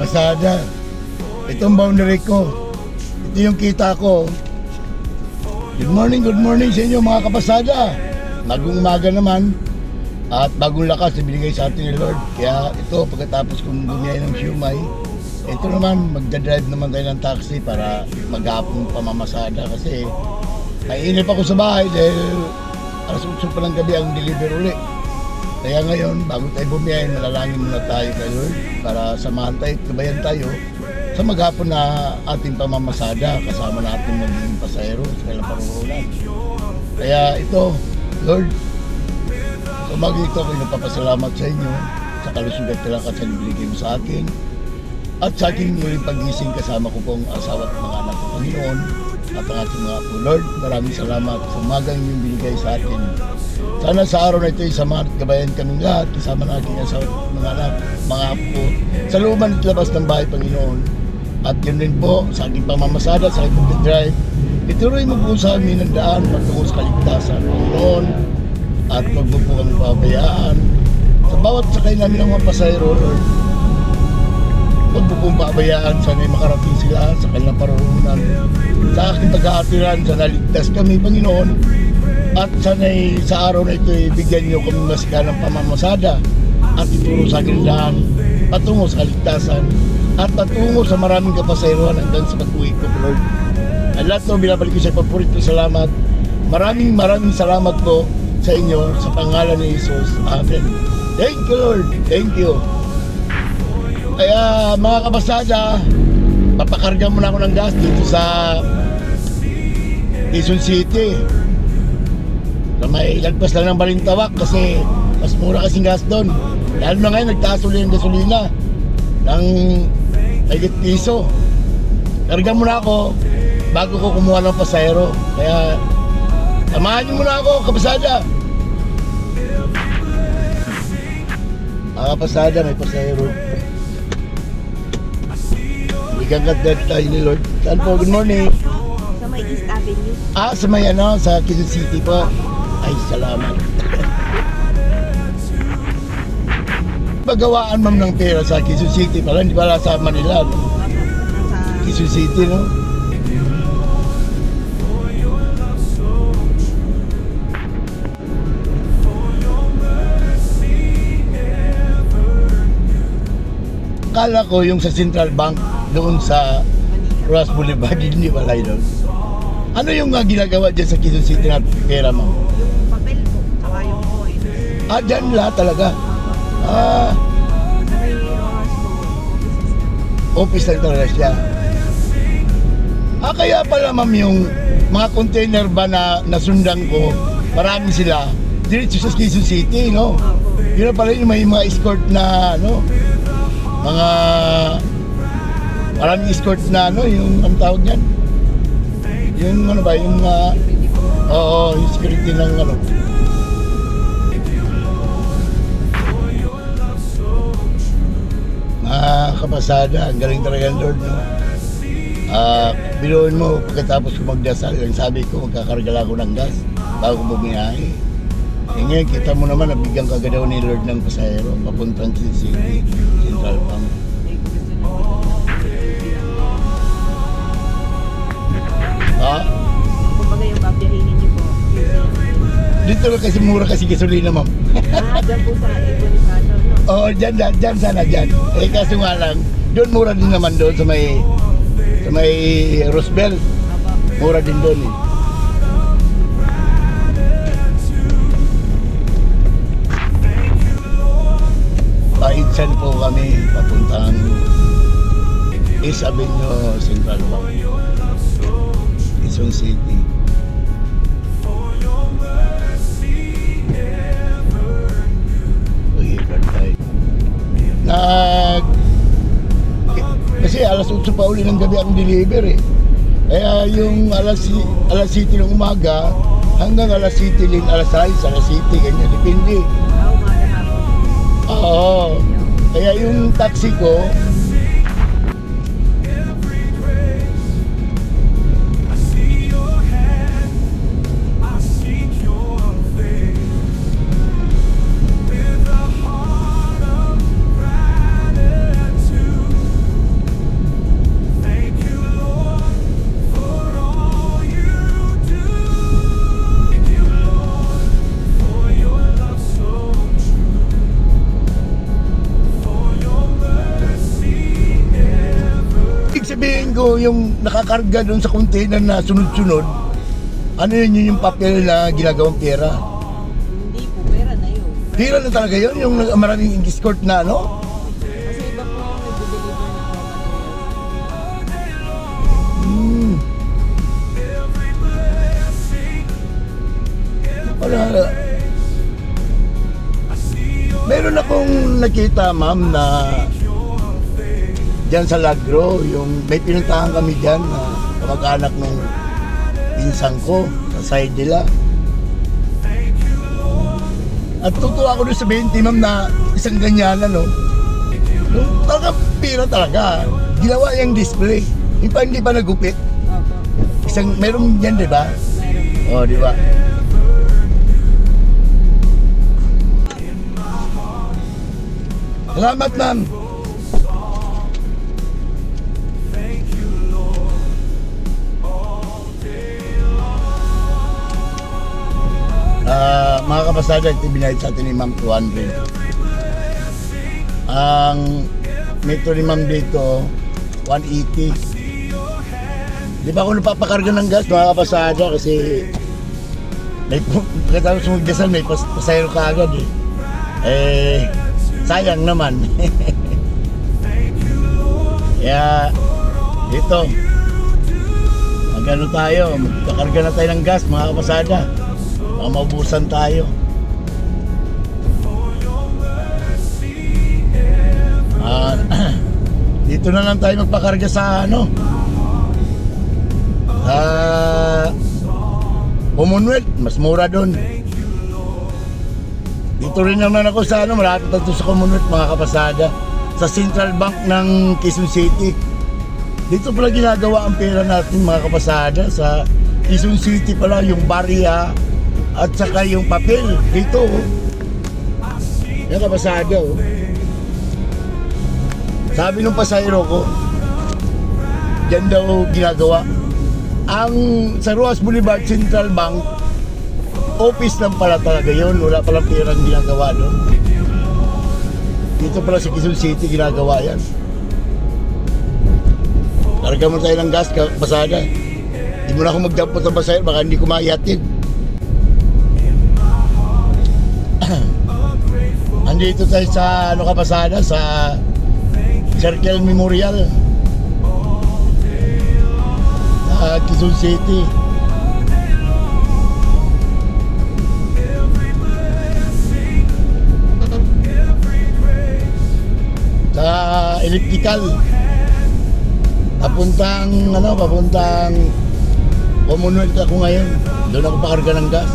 Kapasada. Ito ang boundary ko. Ito yung kita ko. Good morning sa inyo mga kapasada. Bagong umaga naman at bagong lakas na binigay sa atin ni Lord. Kaya ito, pagkatapos kong bumiyay ng siumay, ito naman, magdadrive naman tayo ng taxi para maghapong pamamasada kasi naiinip ako sa bahay dahil alas 8 pa ng gabi ang deliver uli. Kaya ngayon, bago tayo bumiyay, malalangin muna tayo kay Lord para samahan tayo, kabayan tayo sa maghapon na ating pamamasada kasama natin magiging pasahero sa kailang parurulan. Kaya ito, Lord, sa umaga ito ako'y nagpapasalamat sa inyo sa kalusog at kalakas na binigay mo sa akin at sa aking muling pagising kasama ko pong asawa at mga anak ko, Panginoon, at ang ating mga apo. Lord, maraming salamat sa umagang inyong binigay sa atin. Sana sa araw na ito ay samahan at gabayan kaming lahat kasama ng aking asawa at mga anak, mga apo sa looban at labas ng bahay, Panginoon. At yun rin po sa aking pamamasada, sa aking pag-drive, ituloy mo po sa amin ang daan magtungo sa kaligtasan, Panginoon, at huwag mo po kami pabayaan sa bawat sakay namin ng mga pasahero, Lord. Huwag mo pong pabayaan, sana'y makarating sila sa kanilang parurungan. Sa aking pag-aatiran, sana ligtas kami, Panginoon, at sana'y sa araw na ito bigyan niyo kami masika ng pamamasada at ituro sa aking daan patungo sa kaligtasan at patungo sa maraming kapasayroan hanggang sa pag-uwi ko, Lord. At lahat ng binabalik ko sa paborito, salamat. Maraming salamat po sa inyo sa pangalan ni Jesus. Amen. Thank you, Lord. Thank you. Kaya mga kabasada, papakarga muna ako ng gas dito sa Quezon City. So, may lagpas lang ng Balintawak kasi mas mura kasing gas doon. Lalo na ngayon, nagtaas ulit ng gasolina ng higit piso. Karga muna ako bago ko kumuha ng pasahero. Kaya samahan niyo muna ako, kabasada. Mga kabasada, may pasahero. Igagat tayo ni Lord. Saan po? Good morning. Sa may East Avenue. Sa may sa Quezon City po. Ay, salamat. Pagawaan ma'am ng pera sa Quezon City pala, hindi pala sa Manila. No? Sa Quezon City, no? Kala ko yung sa Central Bank doon sa Roas Boulevard, hindi pala yun. Ano yung ginagawa dyan sa Quezon City na pera mo? yung papel po, saka yung coin. Dyan lahat talaga. Sa may Rojas po, Office lang talaga siya. Kaya pala ma'am yung mga container ba na nasundan ko, marami sila, diretso sa Quezon City, no? Yun na pala yung may mga escort na, mga maraming escort na, yung ang tawag niyan? Yung yung security ng kapasada, ang galing talaga ng Lord, no? Biluin mo, pagkatapos ko magdasal, ang sabi ko, magkakarga lang ako ng gas bago ko bumiyahe. Ngayon, kita mo naman, nabigyan ka daw ni Lord ng pasahero, papuntang Quezon City, Central Bank. kumbaga yung babiyahinin niyo po. Dito lang kasi mura kasi gasolina, ma'am. Dyan po sa Bonifacio, no? Oo, dyan sana dyan. Kaso nga lang, doon mura din naman doon sa may Roosevelt. Mura din doon eh. Paitsan po kami papuntang East Avenue, Central Bank, Quezon City. Kasi alas 8 pa uli ng gabi ang deliver eh. Kaya yung alas 7 ng umaga hanggang alas 7 din, alas 6, alas 7, ganyan, depende. Umaga hapon. Oo. Kaya yung taxi ko, sabihin ko, yung nakakarga doon sa container na sunod-sunod, ano yun yung papel na ginagawang pera? Hindi po, pera na yun. Pera na talaga yun, yung maraming escort na ano? Kasi iba po ang nag-deliver ng raw materials. Hmm. Wala. Meron akong nakita, ma'am, na dyan sa Lagro, yung may pinuntahan kami dyan na kamag-anak ng pinsang ko sa side nila. At totoo ako doon sa 20, ma'am, na isang ganyan, ano, yung talagang pira talaga. Ginawa yung display. Hindi pa nagupit. Opo, Isang, meron yan, di ba? meron. O, di ba? Salamat, ma'am. Mga kapasada, ito binayad sa atin ni Ma'am 200. Ang metro ni Ma'am dito, 180. Di ba ako napapakarga ng gas, mga kapasada, kasi may pagkatapos magdasal, may pasayro ka agad eh. Sayang naman. Kaya, dito, magano tayo, magkakarga na tayo ng gas, mga kapasada. Baka maubusan tayo. Dito na lang tayo magpakarga sa ano, Commonwealth, mas mura doon. Dito rin naman ako sa ano, malapit na to sa Commonwealth, mga kapasada, sa Central Bank ng Quezon City. Dito pala ginagawa ang pera natin, mga kapasada, sa Quezon City pala, yung barya at saka yung papel dito, oh. Yung kapasada, oh. Sabi nung pasahero ko, dyan daw ginagawa. Ang sa Ruas Boulevard Central Bank, office lang pala talaga yun. Wala palang perang ginagawa doon. Dito pala sa Quezon City ginagawa yan. Karga mo tayo ng gas, pasada. Hindi mo na ako magdampot ng pasahero, baka hindi ko maihatid. Andito tayo sa ano, kapasada, sa Circle Memorial sa Quezon City. Sa elliptical papuntang Commonwealth ako ngayon. Doon ako pakarga ng gas.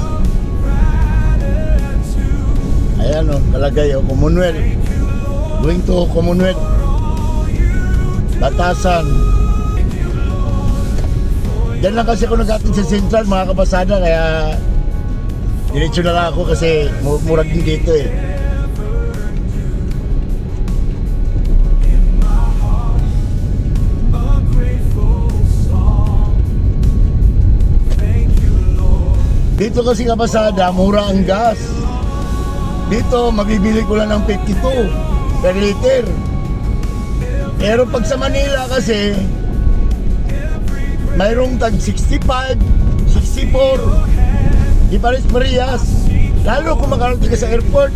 Ayan, oh, kalagay, oh, Commonwealth. Going to Commonwealth. Batasan. Diyan lang kasi ako nag-atid sa Central, mga kapasada, kaya diretso na lang ako kasi murag din dito eh. Dito kasi kapasada, mura ang gas. Dito, mabibili ko lang ng 52 per liter. Pero pag sa Manila kasi, mayroong tag 65, 64, di pares-parehas. Lalo kung makarating ka sa airport,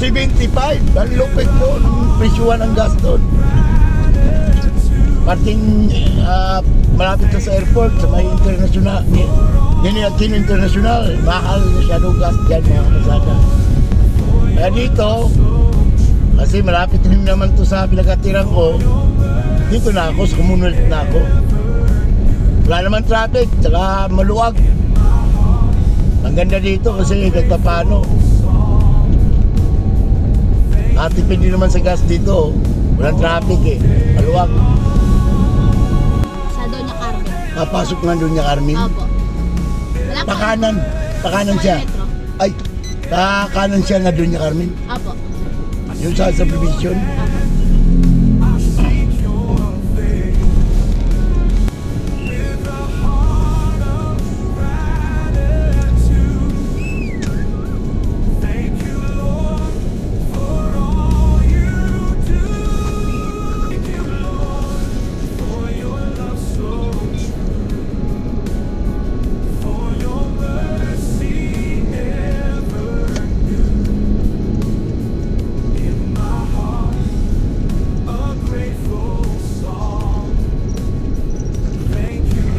75, ang lupit mo, presyuhan ang gas doon. Parting malapit ka sa airport, sa may international, Aquino International, mahal na siya ng gas dyan, mga kapasada. Kaya dito, kasi malapit rin naman to sa pinagkatiran ko, dito na ako, sa Commonwealth na ako. Wala naman traffic, tsaka maluwag. Ang ganda dito kasi ganda paano. Atipid din naman sa gas dito, walang traffic eh, maluwag. Sa Doña Carmen. Papasok na doon niya, Carmen. Opo. Wala pa. Pakanan siya. Metro. Ay, pakanan siya na doon niya, Carmen. Opo. Yung sa subdivision. Opo.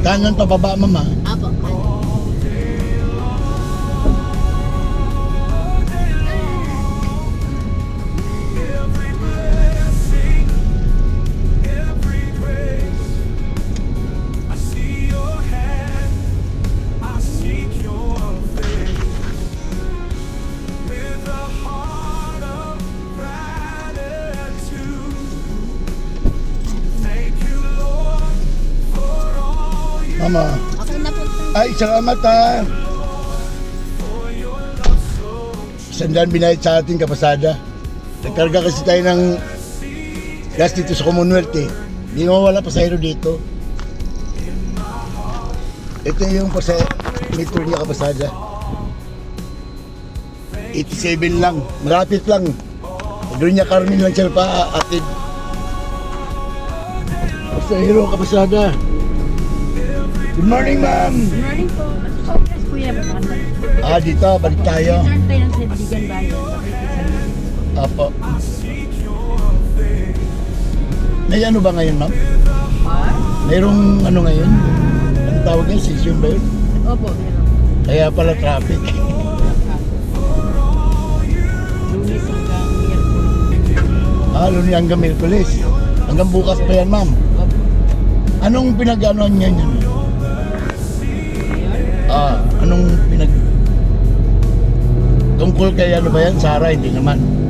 Kanan pababa, mama. Apo. Mama. Okay na po. Ay, salamat ha. Sandaan binayad sa ating kapasada. Nagkarga kasi tayo ng gas dito sa Commonwealth eh. Hindi mawala pasahero dito. Ito yung meter niya kapasada. 87 lang. Malapit lang. Doon niya Carmen lang siya pa atid. Pasahero kapasada. Good morning, ma'am. Good morning po. Congress Kuya Bata. Dito, balik tayo. Start tayo ng Sandigan Bayan. Apo. May ano ba ngayon, ma'am? Mayroong ano ngayon? Ano tawag yan? Session ba yun? Opo, meron. Kaya pala traffic. Lunes hanggang Miyerkules. Lunes hanggang Miyerkules. Hanggang bukas pa yan, ma'am. Opo. Anong pinag-anoan niya yun? Ngayon, Anong tungkol kay ano ba yan? Sarah, hindi naman.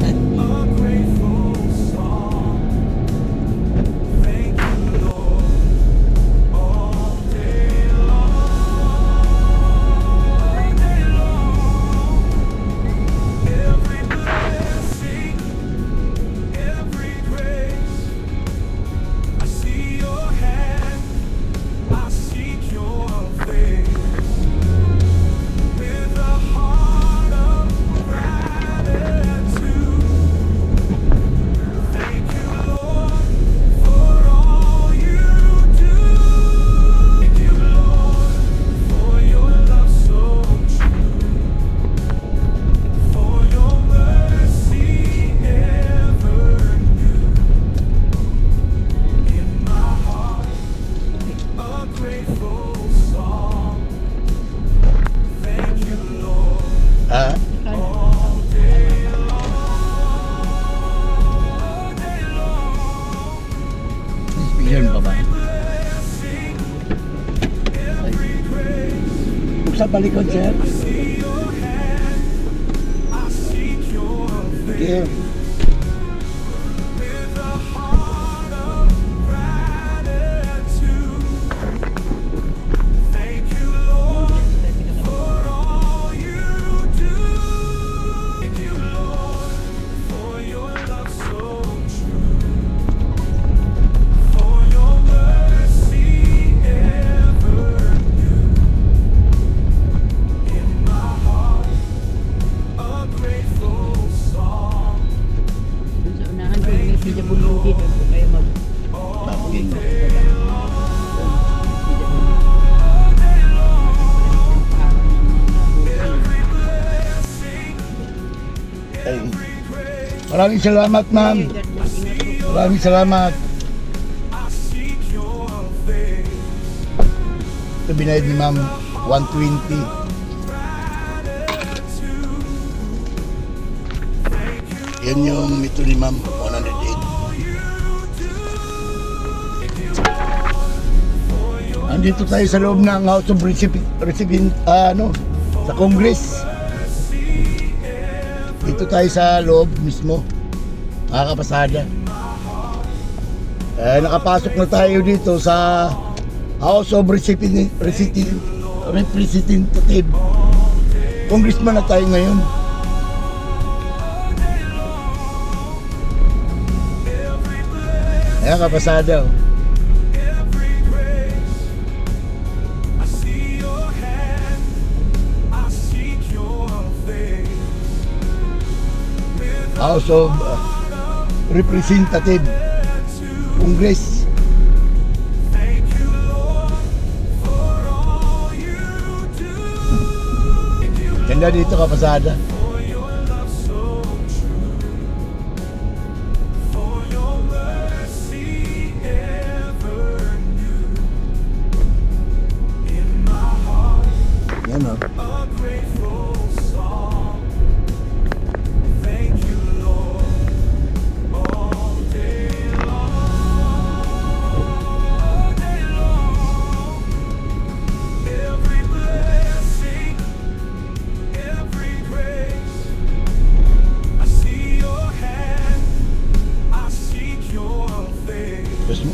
Yan pa ba? Sa balikod, sir. Okay. dun sa unahan po, may PWD. Doon po kayo mag... Tapos ay, maraming salamat, ma'am. Maraming salamat. Ito binayad ni ma'am 120. Yan yung mito ni ma'am 108. Andito tayo sa loob ng House of Recipient, sa Congress. Dito tayo sa loob mismo, mga kapasada. Nakapasok na tayo dito sa House of Representative. Congressman na tayo ngayon. Ayan, kapasada. House of Representative, Congress. Ganda dito, kapasada.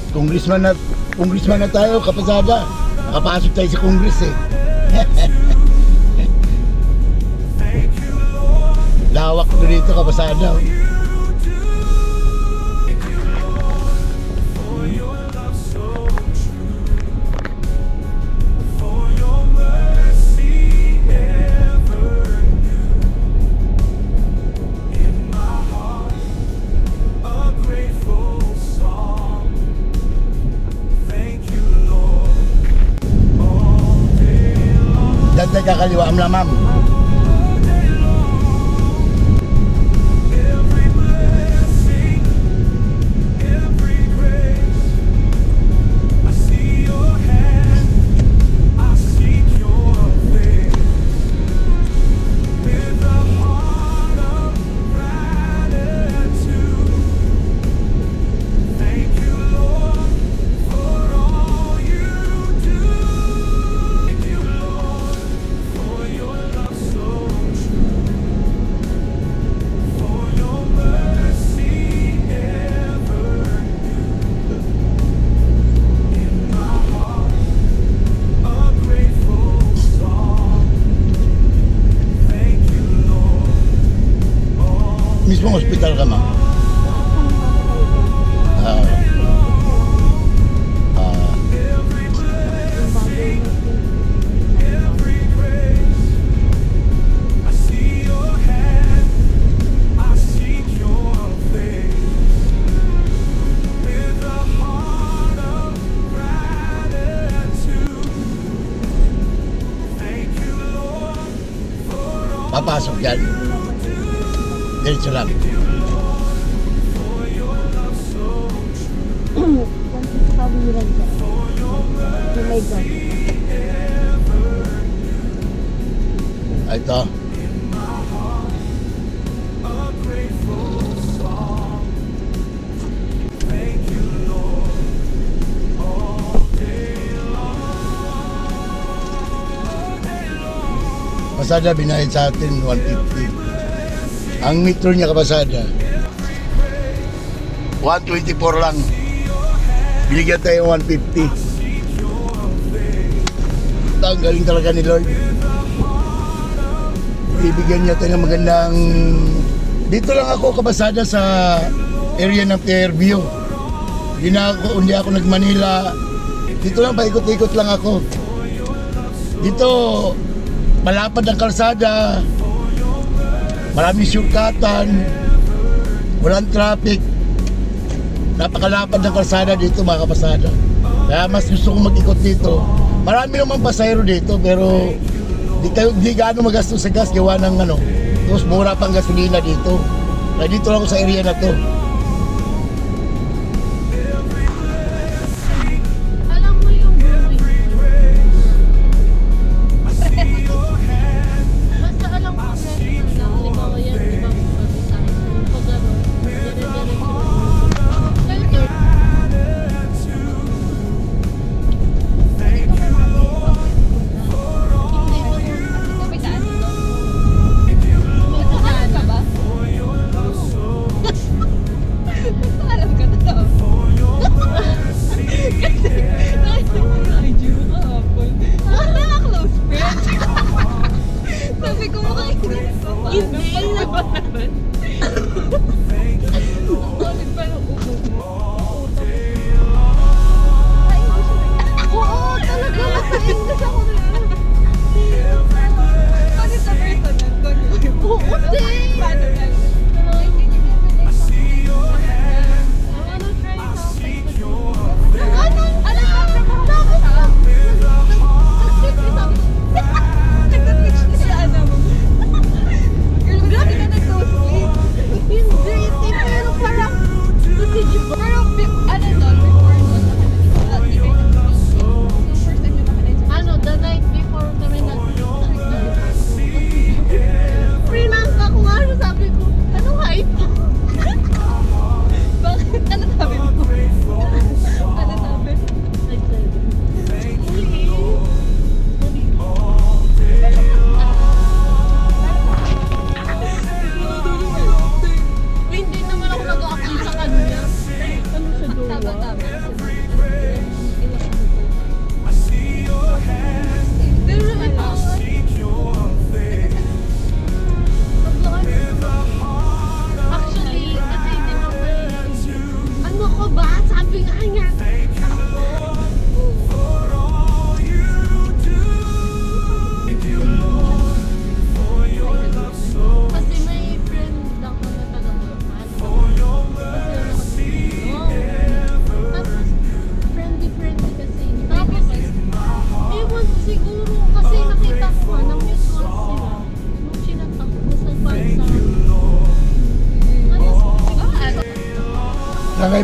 Congressman na tayo, kapasada. Nakapasok tayo sa Congress eh. Lawak na dito, kapasada. Dantay kakaliwa na ma'am. Mismong hospital ka ma'am. Ah. Ah. Papasok yan. Diretso lang. Kawiran siya. Oh my God. Ito. Pasada binayad sa atin 150. Ang metro niya kapasada 124 lang. Binigyan tayo 150. Ang galing talaga ni Lord. Ibigyan niya tayo ng magandang... Dito lang ako kabasada sa area ng Fairview. Hindi ako nag-Manila. Dito lang, paikot-ikot lang ako. Dito, malapad ang kalsada. Maraming shortcutan. Walang traffic. Napakalapad ng kalsada dito mga kapasada. Kaya mas gusto kong mag-ikot dito. Marami naman pasahero dito pero di gaano magastos sa gas gawa ng ano. Tapos mura pang gasolina dito. Kaya dito lang ako sa area na to. Alam mo yung growing basta alam ko kasi halimbawa yan, di ba, sa akin, pag ano, dire-diretso. Filter. Kapitaan dito. May kapitaan ka ba?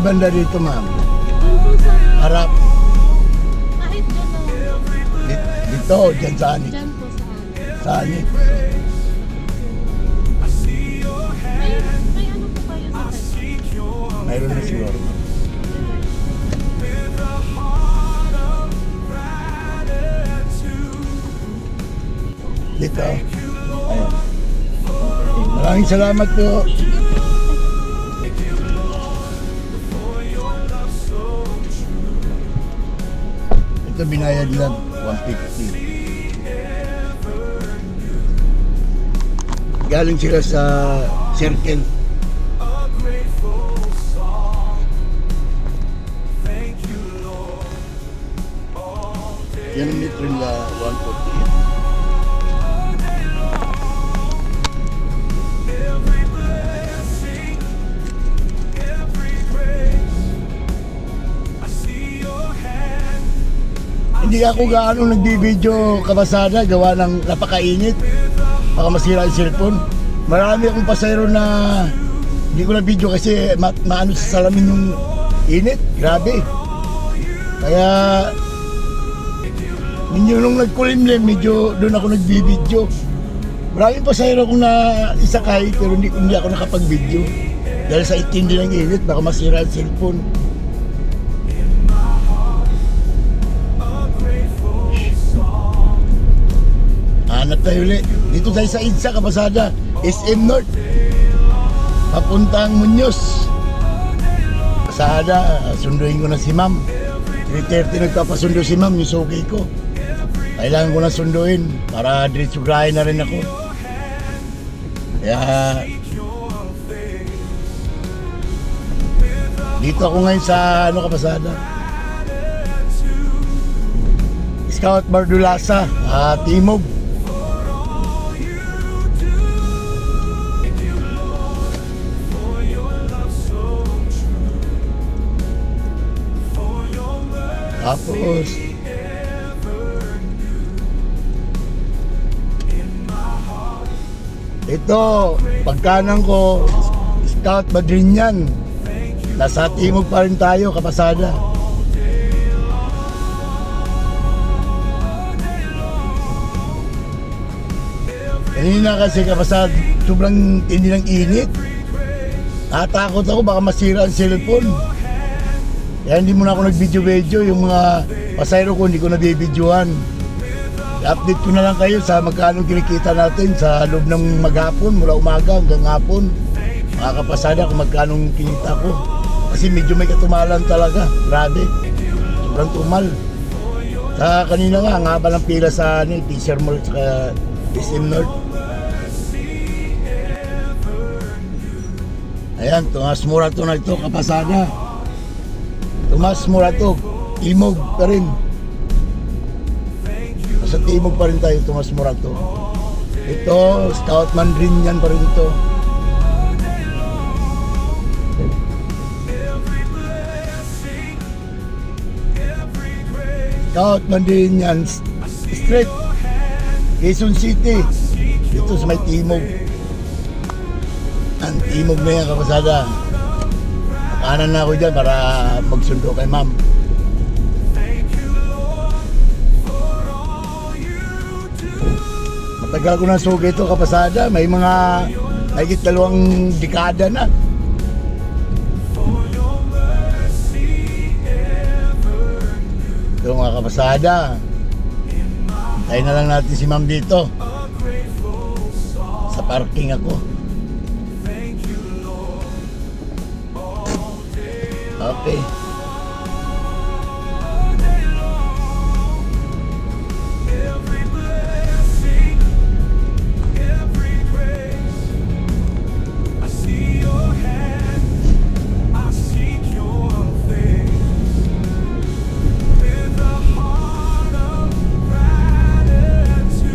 banda dito, ma'am? Doon po sa, Harap. kahit dyan na, Dito, dyan sa anit. dyan po sa amin. Sa anit. May ano po kayo sa kanya? Mayroon na siguro, ma'am. Dito. Ayan. Maraming salamat po. Ito binayad lang, 150. Galing sila sa circle. Yan ang metro nila, 148. Hindi ako gaano nagbibideo kabasada, gawa ng napakainit. Baka masira ang cellphone. Marami akong pasayro na hindi ko na video kasi maano sa salamin yung init. Grabe. Kaya medyo nung nagkulimlim, medyo doon ako nagbibideo. Maraming pasayro akong na isakay pero hindi ako nakapag-video. Dahil sa itindi ng init, baka masira ang cellphone. Hanap tayo ulit. Dito tayo sa EDSA, kabasada. SM North. Papuntang Muñoz. Kabasada, sunduin ko na si ma'am. 3:30 nagpapasundo si ma'am, yung suki ko. Kailangan ko na sunduin para diretso grahe na rin ako. Kaya dito ako ngayon sa kabasada. Scout Bardulasa, Timog. Tapos ito, pagkanan ko, Scout Badrinyan. Nasa Timog pa rin tayo, kabasada. Kanina kasi kabasada, sobrang tindi ng init. Natakot ako, baka masira ang cellphone. Kaya hindi muna ako nag-video-video, yung mga pasayro ko hindi ko nabibidyohan. I-update ko na lang kayo sa magkano kinikita natin sa loob ng maghapon, mula umaga hanggang hapon. Mga kapasada kung magkano kinita ko. Kasi medyo may katumalan talaga, grabe. Sobrang tumal. Sa kanina nga, ang haba ng pila sa Fisher Mall at SM North. Ayan, Tomas Morato na ito, kapasada. Tomas Morato, Timog pa rin. Sa Timog pa rin tayo, Tomas Morato. Ito, Scout Mandrinyan pa rin ito. Scout Mandrinyan Street, Quezon City. Dito sa may Timog. Ang Timog na yan, kapasada. Kanan na ako dyan para magsundo kay ma'am. Matagal ko na sugi ito, kapasada. May mga higit 2 dekada na. Ito mga kapasada. Tayo na lang natin si ma'am dito. Sa parking ako. Okay.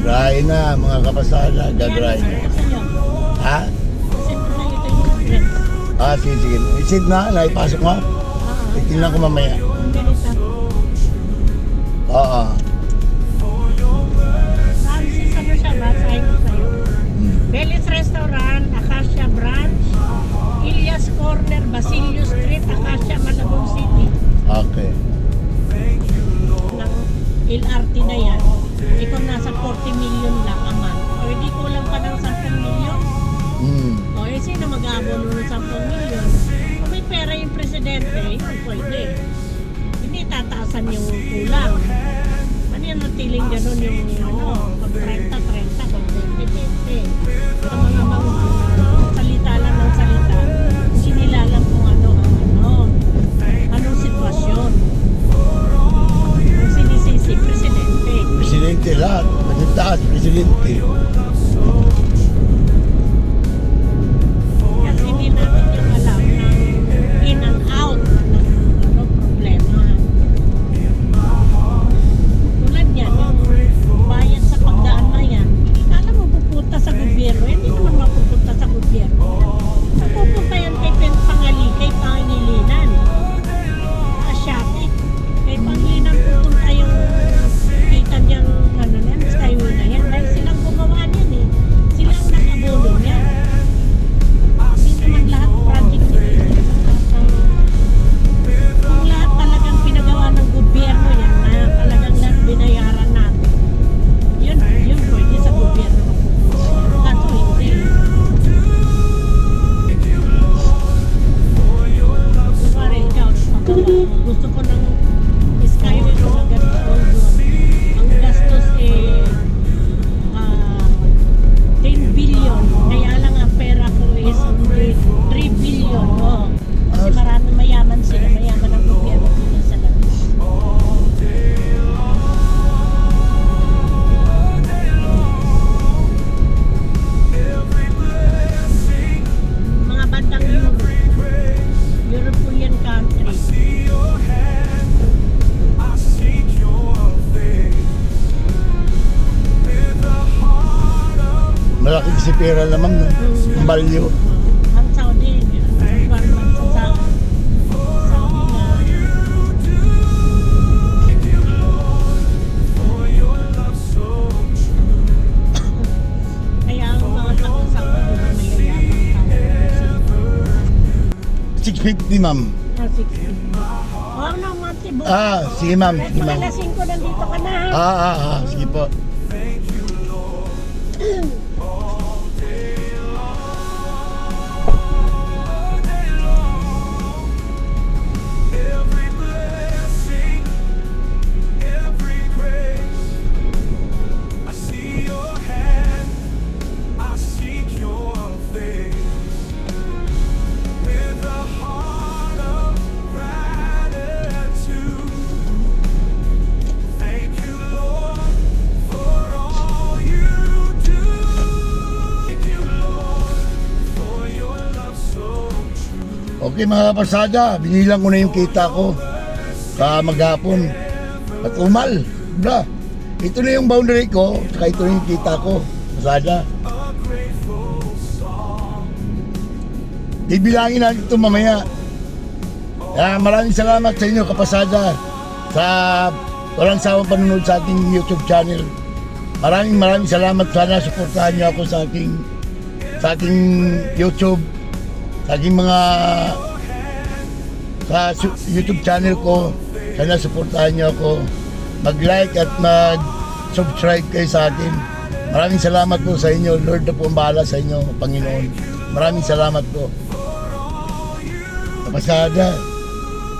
Dry na mga kapasada, gagray na. Ha? Sige. Isid na, naipasok mo? Tingnan ko mamaya. Oo. Francis, ano siya ba? Sahin ko sa'yo. Belis Restaurant, Acacia Branch, Ilias corner, Basilio Street, Acacia, Malabon City. Okay. Ng LRT na yan. Ikaw nasa 40 million lang a month. O hindi kulang pa ng 10 million. Hmm. O sino mag-aabono ng 10 million? Kung may pera yung presidente, yun pwede. Hindi tataasan yung kulang. Ano yan natiling ganun yung pag 30, pag 20. Ang mga salita lang ng salita. Hindi nila alam kung anong sitwasyon. Kung sinisisi, presidente. Presidente lahat. Magtaas, presidente. Kasi hindi natin yung alam ng in and out ng problema. Tulad yan, yung bayad sa pagdaan na yan, alam mo pupunta sa gobyerno, hindi naman mapupunta sa gobyerno. Pupunta yan kay kay Pangilinan. Asyati. Kay Pangilinan pupunta yung kita niyang skyway na yan. Dahil silang gumawa niyan eh. Sila ang nag-abono niyan. Hindi naman lahat project nila. Kung lahat talagang pinagawa ng gobyerno yan, na talagang lahat binayaran natin, yun pwede sa gobyerno mapupunta. Kaso hindi. Kumari, ikaw, gusto ko ng skyway o ng ganito. Ang gastos 10 billion. Kaya lang ang pera ko is only 3 billion. Oh. Kasi maraming mayaman sila. Mayaman ang gobyerno dito sa labas. Mga bandang European country. Malaki kasi pera naman. No? Ang value. Ang Saudi, ang government sa Saudi na kaya ang mga taga-Saudi na mayayaman tayo. 650 ma'am. 60. Oo naman, Tibo. Sige ma'am. Kahit Sige ma'am. mga lasing ko nandito ka na. ha? Sige po. Okay mga kapasada, binilang ko na yung kita ko sa maghapon at umal. Bra, ito na yung boundary ko, saka ito na yung kita ko. Pasada. Bibilangin natin ito mamaya. Maraming salamat sa inyo kapasada sa walang sawang panunod sa ating YouTube channel. Maraming salamat. Sana suportahan niyo ako sa aking YouTube, sa aking mga sa YouTube channel ko. Sana suportahan niyo ako, mag-like at mag-subscribe kayo sa akin. Maraming salamat po sa inyo. Lord na po ang bahala sa inyo, Panginoon. Maraming salamat po kapasada.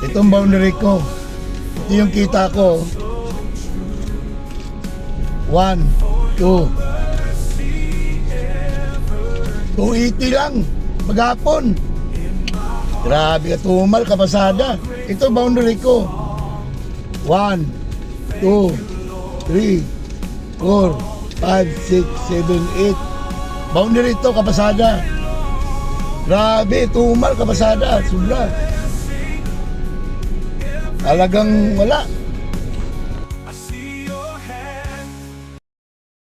Itong boundary ko, ito yung kita ko. 1, 2 280 lang maghapon. Grabe ka tumal kapasada. Ito boundary ko. 1, 2, 3, 4, 5, 6, 7, 8. Boundary ito kapasada. Grabe, tumal kapasada. Sobra. Talagang wala.